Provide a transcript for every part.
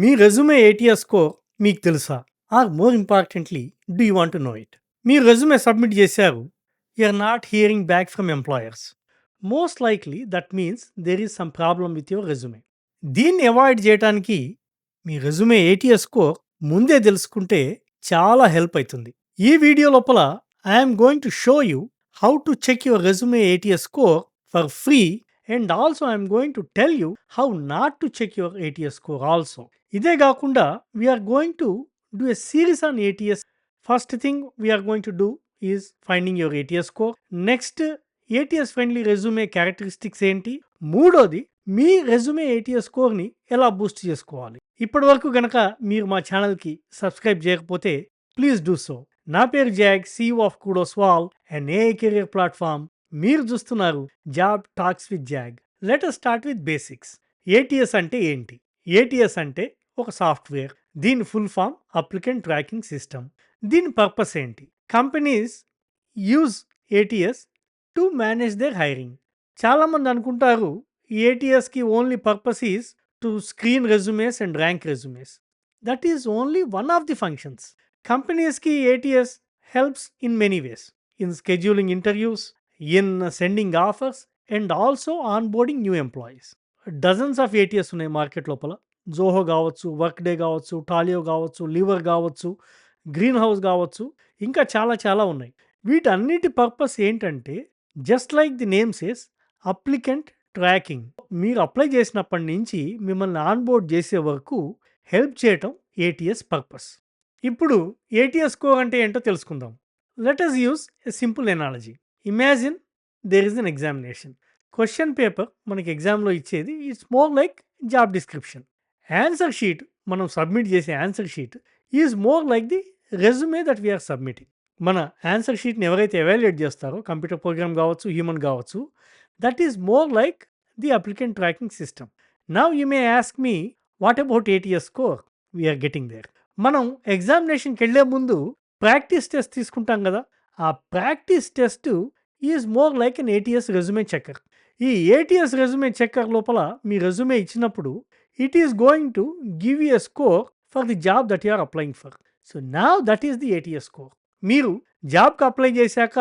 మీ resume ATS score మీకు తెలుసా? Or more importantly do you want to know it? మీరు resume submit చేశారు. You are not hearing back from employers. Most likely that means there is some problem with your resume. దీన్ని avoid చేయటానికి మీ resume ATS score ముందే తెలుసుకుంటే చాలా help అయితుంది. ఈ వీడియో లోపల I am going to show you how to check your resume ATS score for free and also I am going to tell you how not to check your ATS score also. ఇదే కాకుండా we're going to do a series on ATS. First thing we're going to do is finding your ATS score. Next ATS friendly resume characteristics ఏంటి, మూడోది మీ resume ATS స్కోర్ని ఎలా Boost చేసుకోవాలి. ఇప్పటి వరకు గనక మీరు మా ఛానల్కి సబ్స్క్రైబ్ చేయకపోతే ప్లీజ్ డూ సో. నా పేరు Jag, CEO of Kudos Wall and AI career platform. మీరు చూస్తున్నారు job talks with Jag. Let us start with basics. ATS అంటే ఏంటి? ఏటీఎస్ అంటే ఒక సాఫ్ట్వేర్. దీని full form applicant tracking system. దీని పర్పస్ ఏంటి? Companies use ATS to manage their hiring. చాలామంది అనుకుంటారు ఈ ఏటీఎస్కి only purpose is to screen resumes and rank resumes. That is only one of the functions. కంపెనీస్కి ATS helps in many ways. In scheduling interviews, in sending offers and also on boarding new employees. Dozens of ATS ఉన్నాయి market లోపల. జోహో కావచ్చు, work day కావచ్చు, టాలియో కావచ్చు, liver కావచ్చు, green house కావచ్చు, ఇంకా చాలా చాలా ఉన్నాయి. వీటన్నిటి పర్పస్ ఏంటంటే just like the name says applicant tracking. మీరు అప్లై చేసినప్పటి నుంచి మిమ్మల్ని ఆన్బోర్డ్ చేసే వరకు హెల్ప్ చేయటం ఏటీఎస్ పర్పస్. ఇప్పుడు ఏటీఎస్ స్కోర్ అంటే ఏంటో తెలుసుకుందాం. Let us use a simple analogy. Imagine there is an examination. Question paper మనకి ఎగ్జామ్లో ఇచ్చేది it's more like job description. Answer sheet, మనం సబ్మిట్ చేసే answer sheet is more like the resume that we're submitting. మన answer షీట్ని ఎవరైతే evaluate చేస్తారో, computer program కావచ్చు, హ్యూమన్ కావచ్చు, that is more like the applicant tracking system. Now you may ask me what about ATS score? We're getting there. మనం ఎగ్జామినేషన్కి వెళ్ళే ముందు ప్రాక్టీస్ టెస్ట్ తీసుకుంటాం కదా, ఆ practice test is more like an ATS resume checker. ఈ ATS resume checker లోపల మీ రెజ్యూమే ఇచ్చినప్పుడు it is going to give you a score for the job that you are applying for. So now that is the ATS score. మీరు జాబ్కి apply చేశాక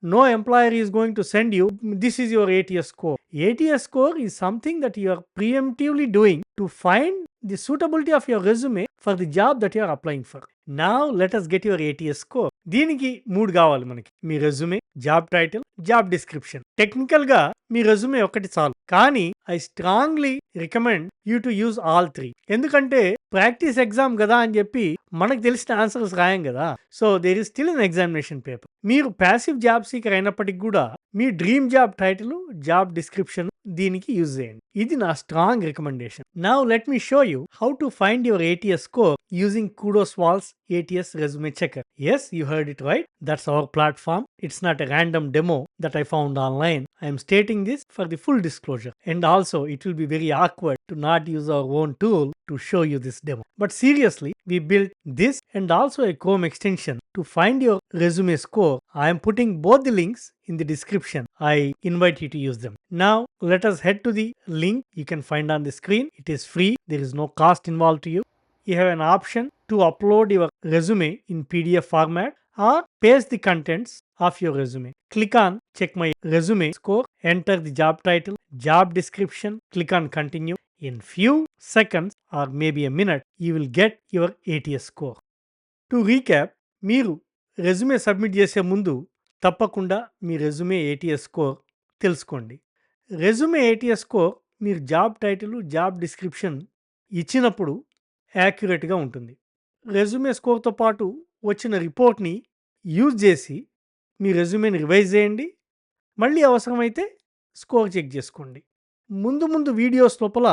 no employer is going to send you this is your ATS score. ATS score is something that you are preemptively doing to find the suitability of your resume for the job that you are applying for. Now let us get your ATS score. దీనికి 3 కావాలి మనకి. మీ resume, job title, job description. టెక్నికల్గా మీ resume ఒకటి చాలు, కానీ I strongly recommend you to use all 3. ఎందుకంటే ప్రాక్టీస్ ఎగ్జామ్ కదా అని చెప్పి మనకు తెలిసిన ఆన్సర్స్ రాయం కదా. So there is still an examination paper. మీరు ప్యాసివ్ జాబ్ సీకర్ అయినప్పటికి కూడా మీ dream job title, job description దీనికి యూజ్ చేయండి. ఇది నా strong recommendation. Now let me show you how to find your ATS score using Kudos Walls ATS resume checker. Yes, you heard it right. That's our platform. It's not a random demo that I found online. I am stating this for the full disclosure. And also, it will be very awkward to not use our own tool to show you this demo. But seriously, we built this and also a Chrome extension to find your resume score. I am putting both the links in the description. I invite you to use them. Now, let us head to the link you can find on the screen. It is free. There is no cost involved to you. You have an option to upload your resume in PDF format or paste the contents of your resume. Click on check my resume score, enter the job title, job description, click on continue. In few seconds or maybe a minute, you will get your ATS score. To recap, మీరు resume submit చేసే ముందు తప్పకుండా మీ resume ATS score తెలుసుకోండి. Resume ATS score మీరు job title, job description ఇచ్చినప్పుడు యాక్యురేట్గా ఉంటుంది. Resume స్కోర్తో పాటు వచ్చిన రిపోర్ట్ని యూజ్ చేసి మీ రెజ్యూమేని రివైజ్ చేయండి. మళ్ళీ అవసరమైతే స్కోర్ చెక్ చేసుకోండి. ముందు ముందు వీడియోస్ లోపల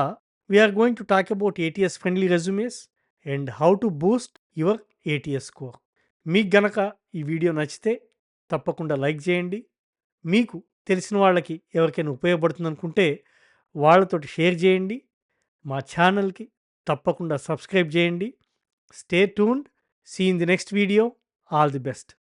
we're going to talk about ATS friendly resumes and how to boost your ATS score. మీకు గనక ఈ వీడియో నచ్చితే తప్పకుండా లైక్ చేయండి. మీకు తెలిసిన వాళ్ళకి ఎవరికైనా ఉపయోగపడుతుంది అనుకుంటే వాళ్ళతోటి షేర్ చేయండి. మా ఛానల్కి తప్పకుండా సబ్స్క్రైబ్ చేయండి. Stay tuned. See in the next video. All the best.